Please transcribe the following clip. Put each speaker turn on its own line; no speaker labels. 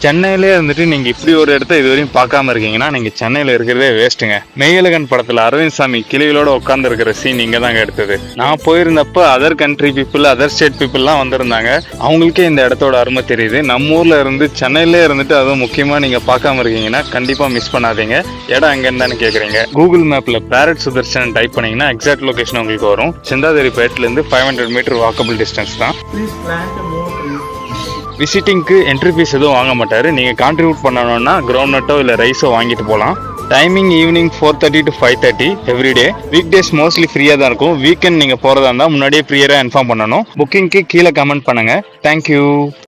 சென்னையிலே இருந்துட்டு நீங்க இப்படி ஒரு இடத்த இதுவரையும் பார்க்காம இருக்கீங்கன்னா நீங்க சென்னையில இருக்கிறதே வேஸ்ட்டுங்க. மெய்யழகன் படத்துல அரவிந்த் சாமி கிளிகளோட உட்கார்ந்து இருக்கிற சீன் இங்க தாங்க எடுத்தது. நான் போயிருந்தப்ப other country people, other state பீப்புள்லாம் வந்திருந்தாங்க. அவங்களுக்கே இந்த இடத்தோட அருமை தெரியுது. நம்ம ஊர்ல இருந்து சென்னையிலே இருந்துட்டு அதுவும் முக்கியமா நீங்க பார்க்காம இருக்கீங்கன்னா கண்டிப்பா மிஸ் பண்ணாதீங்க. இடம் எங்க இருந்தான்னு கேக்குறீங்க. கூகுள் மேப்ல பேரட் சுதர்ஷன் டைப் பண்ணீங்கன்னா எக்ஸாக்ட் லொகேஷன் உங்களுக்கு வரும். சிந்தாதிரிப்பேட்ல இருந்து 500 மீட்டர் வாக்கபிள் டிஸ்டன்ஸ் தான். விசிட்டிங்க்கு என்ட்ரி ஃபீஸ் எதுவும் வாங்க மாட்டாரு. நீங்கள் கான்ட்ரிபியூட் பண்ணணும்னா கிரவுண்ட் நட்டோ இல்லை ரைஸோ வாங்கிட்டு போகலாம். Timing evening 4:30 to 5:30 everyday. Week days mostly ஃப்ரீயாக தான் இருக்கும். வீக்கெண்ட் நீங்கள் போகிறதா இருந்தால் முன்னாடியே ப்ரியராக இன்ஃபார்ம் பண்ணணும். புக்கிங்க்கு கீழே கமெண்ட் பண்ணுங்கள். தேங்க்யூ.